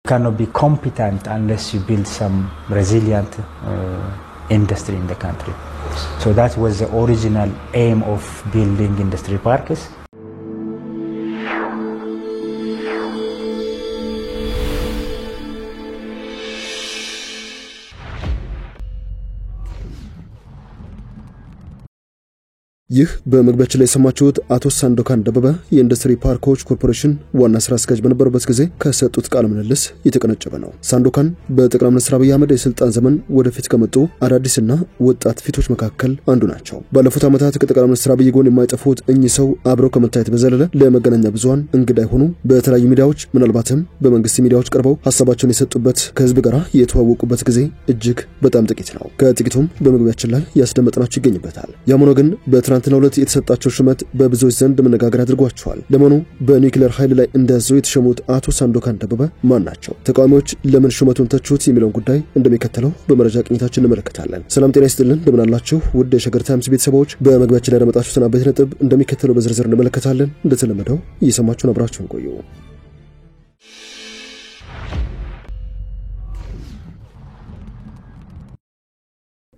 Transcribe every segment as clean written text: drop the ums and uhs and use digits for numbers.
cannot be competent unless you build some resilient industry in the country. So that was the original aim of building industry parks. ይህ በመግቢያችን ላይ ሰማችሁት አቶ ሳንዶካን ደበበ የኢንዱስትሪ ፓርኮች ኮርፖሬሽን ዋና ስራ አስኪያጅ በነበሩበት ጊዜ ከሰጡት ቃለ ምልልስ የተቀነጨበ ነው። ሳንዶካን በጠቅላይ ሚኒስትር አብይ አህመድ የስልጣን ዘመን ወደፊት ከመጡ አዳዲስና ወጣት ፊቶች መካከል አንዱ ናቸው። ባለፉት ዓመታት ከጠቅላይ ሚኒስትር አብይ ጎን የማይጠፉት እኚህ ሰው አብረው ከመታየት በዘለለ ለመገናኛ ብዙሃን እንግዳ ሆኑ በተለያዩ ሚዲያዎች ምናልባትም በመንግስት ሚዲያዎች ቀርበው ሐሳባቸውን የሰጡበት ከህዝብ ጋር የተዋወቁበት ጊዜ እጅግ በጣም ጥቂት ነው። ከጥቂቱም በመግቢያችን ላይ ያስደመጥናችሁ ይገኝበታል። ያሞኖ ግን በትራንትናው ዕለት የተሰጣቸው ሹመት በብዙዎች ዘንድ መነጋገር አድርጓቸዋል። ለመሆኑ በኒውክሌር ኃይል ላይ እንደያዘው የተሸሙት አቶ ሳንዶካን ደበበ ማን ናቸው? ተቃዋሚዎች ለምን ሹመቱን ተቹት የሚለውን ጉዳይ እንደሚከተለው በመረጃ ቅኝታችን እንመለከታለን። ሰላም ጤና ይስጥልን፣ እንደምን አላችሁ ውድ የሸገር ታይምስ ቤተሰቦች። በመግቢያችን ላይ ያደመጣችሁትን አበይት ነጥብ እንደሚከተለው በዝርዝር እንመለከታለን። እንደተለመደው እየሰማችሁን አብራችሁን ቆዩ።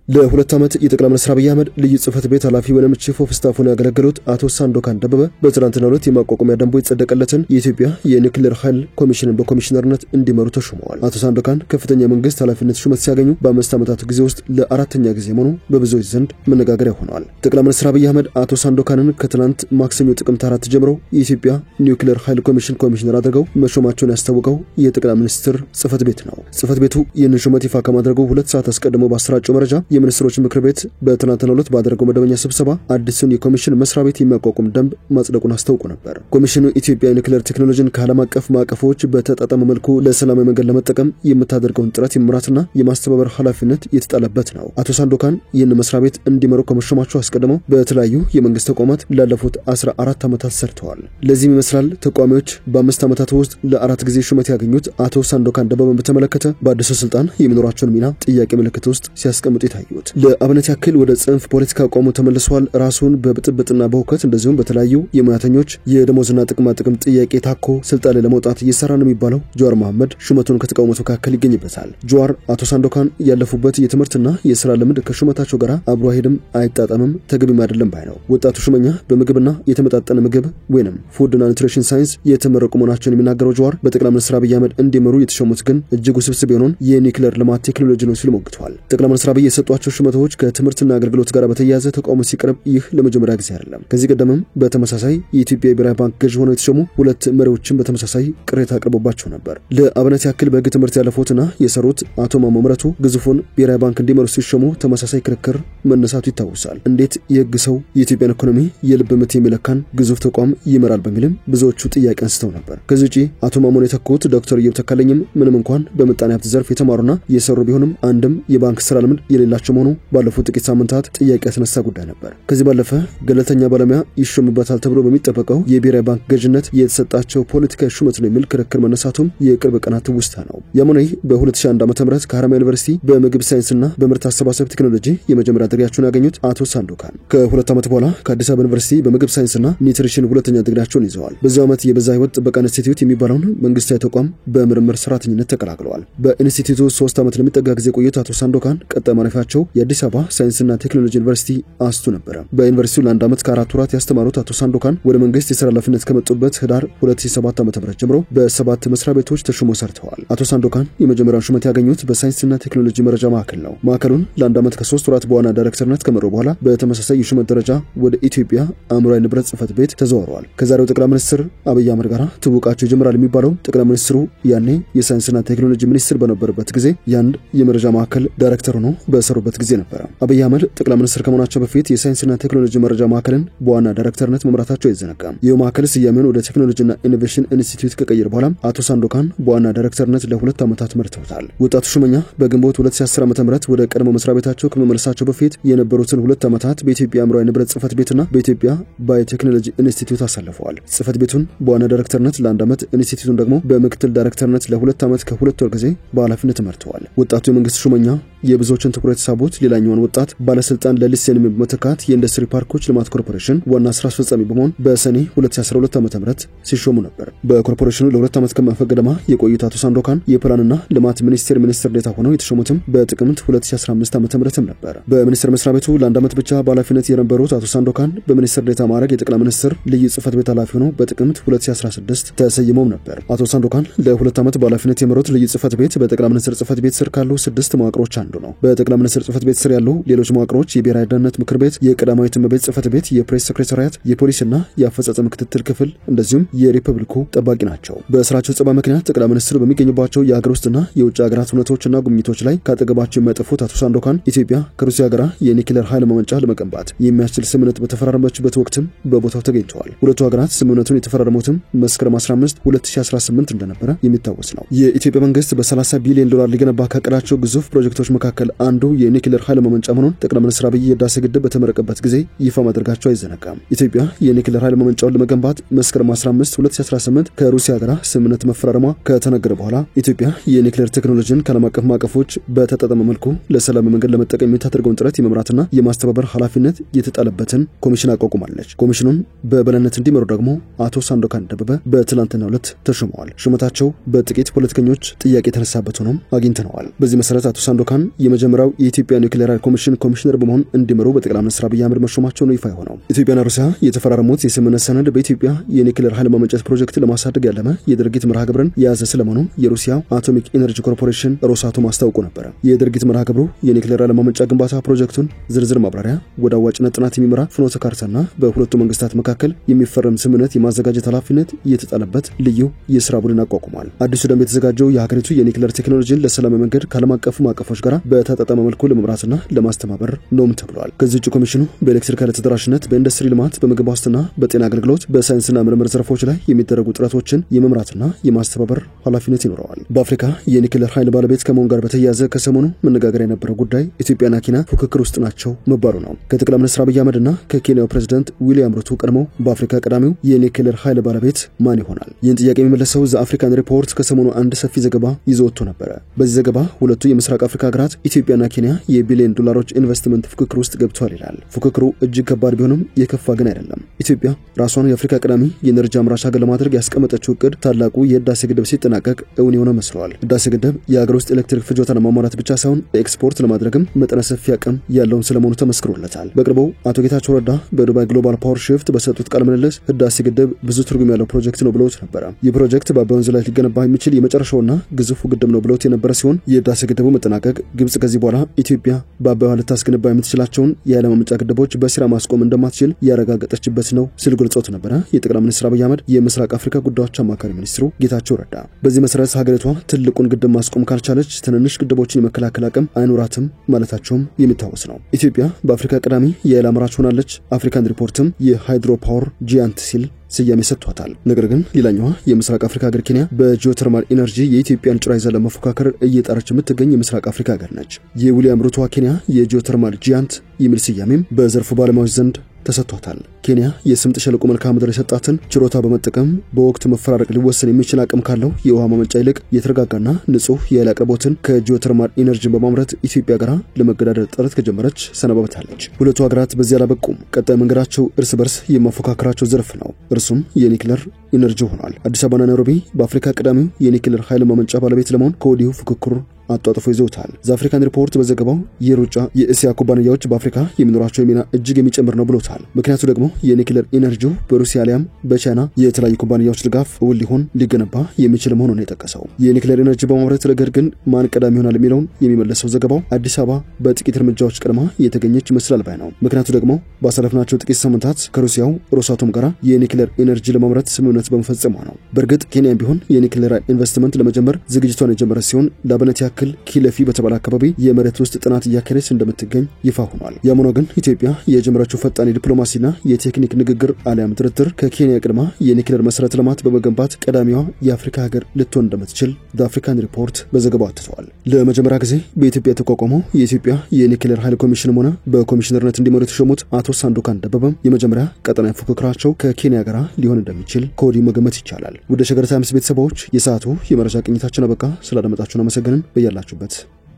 ለሁለት ዓመት የጠቅላይ ሚኒስትር አብይ አህመድ ልዩ ጽህፈት ቤት ኃላፊ ወይም ቺፍ ኦፍ ስታፍ ሆነው ያገለገሉት አቶ ሳንዶካን ደበበ በትናንትናው ዕለት የማቋቋሚያ ደንቡ የተጸደቀለትን የኢትዮጵያ የኒውክሌር ኃይል ኮሚሽንን በኮሚሽነርነት እንዲመሩ ተሾመዋል። አቶ ሳንዶካን ከፍተኛ የመንግስት ኃላፊነት ሹመት ሲያገኙ በ5 ዓመታት ጊዜ ውስጥ ለአራተኛ ጊዜ መሆኑ በብዙዎች ዘንድ መነጋገሪያ ሆኗል። ጠቅላይ ሚኒስትር አብይ አህመድ አቶ ሳንዶካንን ከትናንት ማክሰኞ ጥቅምት 4 ጀምሮ የኢትዮጵያ ኒውክሌር ኃይል ኮሚሽን ኮሚሽነር አድርገው መሾማቸውን ያስታወቀው የጠቅላይ ሚኒስትር ጽህፈት ቤት ነው። ጽህፈት ቤቱ ይህንን ሹመት ይፋ ከማድረጉ 2 ሰዓት አስቀድሞ ባሰራጨው መረጃ የሚኒስትሮች ምክር ቤት በትናንትናው ዕለት ባደረገው መደበኛ ስብሰባ አዲሱን የኮሚሽን መስሪያ ቤት የሚያቋቁም ደንብ ማጽደቁን አስታውቆ ነበር። ኮሚሽኑ ኢትዮጵያ የኒውክሌር ቴክኖሎጂን ከዓለም አቀፍ ማዕቀፎች በተጣጣመ መልኩ ለሰላማዊ መንገድ ለመጠቀም የምታደርገውን ጥረት የመምራትና የማስተባበር ኃላፊነት የተጣለበት ነው። አቶ ሳንዶካን ይህን መስሪያ ቤት እንዲመሩ ከመሾማቸው አስቀድመው በተለያዩ የመንግስት ተቋማት ላለፉት 14 ዓመታት ሰርተዋል። ለዚህም ይመስላል ተቋሚዎች በ5 ዓመታት ውስጥ ለ4 ጊዜ ሹመት ያገኙት አቶ ሳንዶካን ደበበን በተመለከተ በአዲሱ ስልጣን የሚኖራቸውን ሚና ጥያቄ ምልክት ውስጥ ሲያስቀምጡ ይታዩት። ለአብነት ያክል ወደ ጽንፍ ፖለቲካ ቆሞ ተመልሷል። ራሱን በብጥብጥና በሁከት እንደዚሁም በተለያዩ የሙያተኞች የደሞዝና ጥቅማ ጥቅም ጥያቄ ታኮ ስልጣን ላይ ለመውጣት እየሰራ ነው የሚባለው ጀዋር መሐመድ ሹመቱን ከተቃወሙት መካከል ይገኝበታል። ጀዋር አቶ ሳንዶካን ያለፉበት የትምህርትና የሥራ ልምድ ከሹመታቸው ጋር አብሮ አይሄድም፣ አይጣጣምም፣ ተገቢም አይደለም ባይ ነው። ወጣቱ ሹመኛ በምግብና የተመጣጠነ ምግብ ወይንም ፉድና ኒውትሪሽን ሳይንስ የተመረቁ መሆናቸውን የሚናገረው ጀዋር በጠቅላይ ሚኒስትር አብይ አህመድ እንዲመሩ የተሾሙት ግን እጅግ ውስብስብ የሆነውን የኒውክሌር ልማት ቴክኖሎጂ ነው ሲሉ ሞግተዋል። ጠቅላይ ሚኒስትር አብይ የሰጧቸው ሹመቶች ከትምህርትና አገልግሎት ጋር በተያያዘ ተቃውሞ ሲቀርብ ይህ ለመጀመሪያ ጊዜ አይደለም። ከዚህ ቀደምም በተመሳሳይ የኢትዮጵያ ብሔራዊ ባንክ ገዥ ሆነው የተሾሙ 2 መሪዎችን በተመሳሳይ ቅሬታ አቅርቦባቸው ነበር። ለአብነት ያክል በሕግ ትምህርት ያለፉትና የሰሩት አቶ ማሞ ምረቱ ግዙፉን ብሔራዊ ባንክ እንዲመሩ ሲሾሙ ተመሳሳይ ክርክር መነሳቱ ይታወሳል። እንዴት የሕግ ሰው የኢትዮጵያን ኢኮኖሚ የልብ ምት የሚለካን ግዙፍ ተቋም ይመራል በሚልም ብዙዎቹ ጥያቄ አንስተው ነበር። ከዚህ ውጪ አቶ ማሞን የተኩት ዶክተር ኢዮብ ተካልኝም ምንም እንኳን በምጣኔ ሀብት ዘርፍ የተማሩና የሰሩ ቢሆንም አንድም የባንክ ስራ ልምድ የሌላቸው መሆኑ ባለፉት ጥቂት ሳምንታት ጥያቄ ያስነሳ ጉዳይ ነበር። ከዚህ ባለፈ ገለልተኛ ባለሙያ ይሾምበታል ተብሎ በሚጠበቀው የብሔራዊ ባንክ ገዥነት የተሰጣቸው ፖለቲካዊ ሹመት ነው የሚል ክርክር መነሳቱም የቅርብ ቀናት ውስጥ ነው። ያሞኔ በ2001 ዓ.ም ከሐረማያ ዩኒቨርሲቲ በምግብ ሳይንስና በምርት አሰባሰብ ቴክኖሎጂ የመጀመሪያ ዲግሪያቸውን ያገኙት አቶ ሳንዶካን ከ2 ዓመት በኋላ ከአዲስ አበባ ዩኒቨርሲቲ በምግብ ሳይንስና ኒውትሪሽን ሁለተኛ ዲግሪያቸውን ይዘዋል። በዚህ ዓመት የብዝሃ ሕይወት ጥበቃ ኢንስቲትዩት የሚባለውን መንግስታዊ ተቋም በምርምር ሰራተኝነት ተቀላቅለዋል። በኢንስቲትዩቱ 3 ዓመት ለሚጠጋ ጊዜ ቆይተው አቶ ሳንዶካን ቀጣይ ማረፊያቸው የአዲስ አበባ ሳይንስና ቴክኖሎጂ ዩኒቨርሲቲ አስቱ ነበር። በዩኒቨርሲቲው ለአንድ ዓመት ከ4 ወራት ያስተማሩት አቶ ሳንዶካን ወደ መንግስት የሥራ ኃላፊነት ከመጡበት ህዳር 2007 ዓ.ም ጀምሮ በ7 መስሪያ ቤቶች ተሾሞ ሰርተዋል። አቶ ሳንዶካን የመጀመሪያውን ሹመት ያገኙት በሳይንስና ቴክኖሎጂ መረጃ ማዕከል ነው። ማዕከሉን ለአንድ ዓመት ከ3 ወራት በዋና ዳይሬክተርነት ከመሩ በኋላ በተመሳሳይ የሹመት ደረጃ ወደ ኢትዮጵያ አእምሯዊ ንብረት ጽህፈት ቤት ተዘዋውረዋል። ከዛሬው ጠቅላይ ሚኒስትር አብይ አህመድ ጋር ትውውቃቸው ይጀምራል የሚባለው ጠቅላይ ሚኒስትሩ ያኔ የሳይንስና ቴክኖሎጂ ሚኒስትር በነበረበት ጊዜ ያንድ የመረጃ ማዕከል ዳይሬክተር ሆነው በሰሩበት ጊዜ ነበር። አብይ አህመድ ጠቅላይ ሚኒስትር ከመሆናቸው በፊት የሳይንስና ቴክኖሎጂ መረጃ ማዕከልን በዋና ዳይሬክተርነት መምራታቸው አይዘነጋም። ይህ ማዕከል ስያሜውን ወደ ቴክኖሎጂና ኢኖቬሽን ኢንስቲትዩት ከቀየረ በኋላ አቶ ሳንዶካን በዋና ዳይሬክተርነት ለ2 ዓመታት መርተውታል። ወጣቱ ሹመኛ በግንቦት 2010 ዓ.ም ወደ ቀድሞ መስሪያ ቤታቸው ከመመለሳቸው በፊት የነበሩትን 2 ዓመታት በኢትዮጵያ አእምሯዊ ንብረት ጽህፈት ቤትና በኢትዮጵያ ባዮቴክኖሎጂ ኢንስቲትዩት አሳልፈዋል። ጽህፈት ቤቱን በዋና ዳይሬክተርነት ለ1 ዓመት፣ ኢንስቲትዩቱን ደግሞ በምክትል ዳይሬክተርነት ለ2 ዓመት ከ2 ወር ጊዜ በኃላፊነት መርተዋል። ወጣቱ የመንግስት ሹመኛ የብዙዎችን ትኩረት ያሳቡት ሌላኛውን ወጣት ባለስልጣን ለሊሴን መተካት የኢንዱስትሪ ፓርኮች ልማት ኮርፖሬሽን ዋና ስራ አስፈጻሚ በመሆን በሰኔ 2012 ዓ.ም ሲሾሙ ነበር። በኮርፖሬሽኑ ለ2 ዓመት ከመንፈቅ ገደማ የቆዩት አቶ ሳንዶካን የፕላንና ልማት ሚኒስቴር ዴታ ሆነው የተሾሙትም በጥቅምት 2015 ዓ.ም ነበር። በሚኒስቴር መስሪያ ቤቱ ለአንድ ዓመት ብቻ በኃላፊነት የነበሩት አቶ ሳንዶካን በሚኒስቴር ዴታ ማዕረግ የጠቅላይ ሚኒስትር ልዩ ጽህፈት ቤት ኃላፊ ሆነው በጥቅምት 2016 ተሰይመው ነበር። አቶ ሳንዶካን ለ2 ዓመት በኃላፊነት የመሩት ልዩ ጽህፈት ቤት በጠቅላይ ሚኒስትር ጽህፈት ቤት ስር ካሉ 6 መዋቅሮች አንዱ ነው። በጠቅላይ ሚኒስትር ጽህፈት ቤት ስር ያሉ ሌሎች መዋቅሮች የብሔራዊ ደህንነት ምክር ቤት፣ የቀዳማዊት እመቤት ጽህፈት ቤት፣ የፕሬስ ሴክሬታሪያት፣ የፖሊስና የአፈጻጸም ክትትል ክፍል እንደዚሁም የሪፐብሊኩ ጠባቂ ናቸው። በስራቸው ጸባ ምክንያት ጠቅላይ ሚኒስትሩ በሚገኙባቸው የሀገር ውስጥና የውጭ ሀገራት ሁነቶችና ጉብኝቶች ላይ ካጠገባቸው የማይጠፉት አቶ ሳንዶካን ኢትዮጵያ ከሩሲያ ጋር የኒውክሌር ኃይል ማመንጫ ለመገንባት የሚያስችል ስምምነት በተፈራረመችበት ወቅትም በቦታው ተገኝተዋል። ሁለቱ ሀገራት ስምምነቱን የተፈራረሙትም መስከረም 15 2018 እንደነበረ የሚታወስ ነው። የኢትዮጵያ መንግስት በ30 ቢሊዮን ዶላር ሊገነባ ካቀዳቸው ግዙፍ ፕሮጀክቶች መካከል አንዱ የኒውክሌር ኃይል ማመንጫ መሆኑን ጠቅላይ ሚኒስትር አብይ የህዳሴ ግድብ በተመረቀበት ጊዜ ይፋ ማድረጋቸው አይዘነጋም። ኢትዮጵያ የኒውክሌር ኃይል ማመንጫውን ለመገንባት መስከረም 15 2018 ከሩሲያ ጋር ስምምነት መፈራረሟ ከተነገረ በኋላ ኢትዮጵያ የኒውክሌር ቴክኖሎጂን ከዓለም አቀፍ ማዕቀፎች በተጣጣመ መልኩ ለሰላም መንገድ ለመጠቀም የምታደርገውን ጥረት የመምራትና የማስተባበር ኃላፊነት የተጣለበትን ኮሚሽን አቋቁማለች። ኮሚሽኑን በበላይነት እንዲመሩ ደግሞ አቶ ሳንዶካን ደበበ በትላንትናው ዕለት ተሾመዋል። ሹመታቸው በጥቂት ፖለቲከኞች ጥያቄ የተነሳበት ሆኖም አግኝተነዋል። በዚህ መሰረት አቶ ሳንዶካን የመጀመሪያው የኢትዮጵያ ኒውክሌር ኃይል ኮሚሽን ኮሚሽነር በመሆን እንዲመሩ በጠቅላይ ሚኒስትር አብይ አህመድ መሾማቸው ነው ይፋ የሆነው። ኢትዮጵያና ሩሲያ የተፈራረሙት የስምምነት ሰነድ በኢትዮጵያ የኒውክሌር ኃይል ማመንጨት ፕሮጀክት ለማሳደግ ያለመ የድርጊት መርሃ ግብርን የያዘ ስለመሆኑ የሩሲያው አቶሚክ ኢነርጂ ኮርፖሬሽን ሮሳቶም አስታውቆ ነበር። የድርጊት መርሃ ግብሩ የኒውክሌር ኃይል ማመንጫ ግንባታ ፕሮጀክቱን ዝርዝር ማብራሪያ፣ ወደ አዋጭነት ጥናት የሚመራ ፍኖተ ካርታና በሁለቱ መንግስታት መካከል የሚፈረም ስምምነት የማዘጋጀት ኃላፊነት የተጣለበት ልዩ የስራ ቡድን አቋቁሟል። አዲሱ ደንብ የተዘጋጀው የሀገሪቱ የኒውክሌር ቴክኖሎጂን ለሰላም መንገድ ከዓለም አቀፍ ማዕቀፎች ጋር በተጣጣመ መልኩ ለመምራትና ለማስተባበር ነውም ተብሏል። ከዚህ ውጭ ኮሚሽኑ በኤሌክትሪክ ኃይል ተደራሽነት፣ በኢንዱስትሪ ልማት፣ በምግብ ዋስትና፣ በጤና አገልግሎት፣ በሳይንስና ምርምር ዘርፎች ላይ የሚደረጉ ጥረቶችን የመምራትና የማስተባበር ኃላፊነት ይኖረዋል። በአፍሪካ የኒውክሌር ኃይል ባለቤት ከመሆን ጋር በተያያዘ ከሰሞኑ መነጋገሪያ የነበረው ጉዳይ ኢትዮጵያና ኬንያ ፉክክር ውስጥ ናቸው መባሉ ነው። ከጠቅላይ ሚኒስትር አብይ አህመድና ከኬንያው ፕሬዝዳንት ዊሊያም ሩቶ ቀድመው በአፍሪካ ቀዳሚው የኒውክሌር ኃይል ባለቤት ማን ይሆናል? ይህን ጥያቄ የሚመለሰው ዘአፍሪካን ሪፖርት ከሰሞኑ አንድ ሰፊ ዘገባ ይዞ ወጥቶ ነበር። በዚህ ዘገባ ሁለቱ የምስራቅ አፍሪካ ሀገራት ኢትዮጵያና ኬንያ የቢሊዮን ዶላሮች ኢንቨስትመንት ፉክክር ውስጥ ገብተዋል ይላል። ፉክክሩ እጅግ ከባድ ቢሆንም የከፋ ግን አይደለም። ኢትዮጵያ ራሷን የአፍሪካ ቀዳሚ የኤነርጂ አምራች ሀገር ለማድረግ ያስቀመጠችው እቅድ ታላቁ የህዳሴ ግድብ ሲጠናቀቅ እውን የሆነ መስሏል። ህዳሴ ግድብ የሀገር ውስጥ ኤሌክትሪክ ፍጆታን ማሟላት ብቻ ሳይሆን ኤክስፖርት ለማድረግም መጠነ ሰፊ አቅም ያለውን ስለመሆኑ ተመስክሮለታል። በቅርቡ አቶ ጌታቸው ረዳ በዱባይ ግሎባል ፓወር ሽፍት በሰጡት ቃለ ምልልስ ህዳሴ ግድብ ብዙ ትርጉም ያለው ፕሮጀክት ነው ብለውት ነበር። ይህ ፕሮጀክት በአባይ ወንዝ ላይ ሊገነባ የሚችል የመጨረሻውና ግዙፉ ግድብ ነው ብለውት የነበረ ሲሆን የህዳሴ ግድቡ መጠናቀቅ ግብጽ ከዚህ በኋላ ኢትዮጵያ በአባይ ውሃ ልታስገነባ የምትችላቸውን የኃይል ማመንጫ ግድቦች በስራ ማስቆም እንደማትችል ያረጋገጠችበት ነው ሲል ገልጾት ነበር። የጠቅላይ ሚኒስትር አብይ አህመድ የምስራቅ አፍሪካ ጉዳዮች አማካሪ ሚኒስትሩ ጌታቸው ረዳ በዚህ መሰረት ሀገሪቷ ትልቁን ግድብ ማስቆም ካልቻለች ትንንሽ ግድቦችን የመከላከል አቅም አይኖራትም ማለታቸውም የሚታወስ ነው። ኢትዮጵያ በአፍሪካ ቀዳሚ የኃይል አምራች ሆናለች። አፍሪካን ሪፖርትም የሃይድሮ ፓወር ጂያንት ሲል ስያሜ ሰጥቷታል። ነገር ግን ሌላኛዋ የምስራቅ አፍሪካ ሀገር ኬንያ በጂኦተርማል ኢነርጂ የኢትዮጵያን ጭራ ይዛ ለመፎካከር እየጣረች የምትገኝ የምስራቅ አፍሪካ ሀገር ነች። የዊሊያም ሩቶ ኬንያ የጂኦተርማል ጂያንት የሚል ስያሜም በዘርፉ ባለሙያዎች ዘንድ ተሰጥቷታል። ኬንያ የስምጥ ሸለቆ መልክዓ ምድር የሰጣትን ችሮታ በመጠቀም በወቅቱ መፈራረቅ ሊወሰን የሚችል አቅም ካለው የውሃ ማመንጫ ይልቅ የተረጋጋና ንጹህ የኃይል አቅርቦትን ከጂኦተርማል ኢነርጂ በማምረት ኢትዮጵያ ጋር ለመገዳደር ጥረት ከጀመረች ሰነባበታለች። ሁለቱ ሀገራት በዚያ አላበቁም። ቀጣይ መንገዳቸው እርስ በርስ የማፎካከራቸው ዘርፍ ነው። እርሱም የኒውክሌር ኢነርጂ ሆኗል። አዲስ አበባና ናይሮቢ በአፍሪካ ቀዳሚው የኒውክሌር ኃይል ማመንጫ ባለቤት ለመሆን ከወዲሁ ፉክክሩ አጣጥፎ ይዘውታል። ዘአፍሪካን ሪፖርት በዘገባው የሩጫ የእስያ ኩባንያዎች በአፍሪካ የሚኖራቸው ሚና እጅግ የሚጨምር ነው ብሎታል። ምክንያቱ ደግሞ የኒውክሌር ኢነርጂው በሩሲያ ሊያም በቻይና የተለያዩ ኩባንያዎች ድጋፍ እውን ሊሆን ሊገነባ የሚችል መሆኑን የጠቀሰው የኒውክሌር ኢነርጂ በማምረት ረገድ ግን ማን ቀዳሚ ይሆናል የሚለውን የሚመለሰው ዘገባው አዲስ አበባ በጥቂት እርምጃዎች ቀድማ የተገኘች ይመስላል ባይ ነው። ምክንያቱ ደግሞ ባሳለፍናቸው ጥቂት ሳምንታት ከሩሲያው ሮሳቶም ጋር የኒውክሌር ኢነርጂ ለማምረት ስምምነት በመፈጸሟ ነው። በእርግጥ ኬንያም ቢሆን የኒውክሌር ኢንቨስትመንት ለመጀመር ዝግጅቷን የጀመረ ሲሆን ለአብነት ያክል ኪለፊ በተባለ አካባቢ የመሬት ውስጥ ጥናት እያካሄደች እንደምትገኝ ይፋ ሆኗል። ያም ሆኖ ግን ኢትዮጵያ የጀመረችው ፈጣን ዲፕሎማሲና የቴክኒክ ንግግር አሊያም ድርድር ከኬንያ ቀድማ የኒውክሌር መሰረተ ልማት በመገንባት ቀዳሚዋ የአፍሪካ ሀገር ልትሆን እንደምትችል ዘአፍሪካን ሪፖርት በዘገባው አትተዋል። ለመጀመሪያ ጊዜ በኢትዮጵያ የተቋቋመው የኢትዮጵያ የኒውክሌር ኃይል ኮሚሽንም ሆነ በኮሚሽነርነት እንዲመሩ የተሾሙት አቶ ሳንዶካን ደበበም የመጀመሪያ ቀጠናዊ ፉክክራቸው ከኬንያ ጋር ሊሆን እንደሚችል ከወዲሁ መገመት ይቻላል። ወደ ሸገር ታይምስ ቤተሰቦች የሰዓቱ የመረጃ ቅኝታችን አበቃ። ስላደመጣችሁን አመሰግንን። በያላችሁበት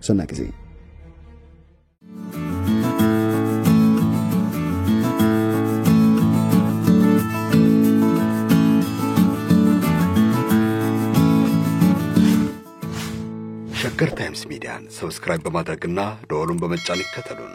ሰናይ ጊዜ ሸገር ታይምስ ሚዲያን ሰብስክራይብ በማድረግና ደወሉን በመጫን ይከተሉን።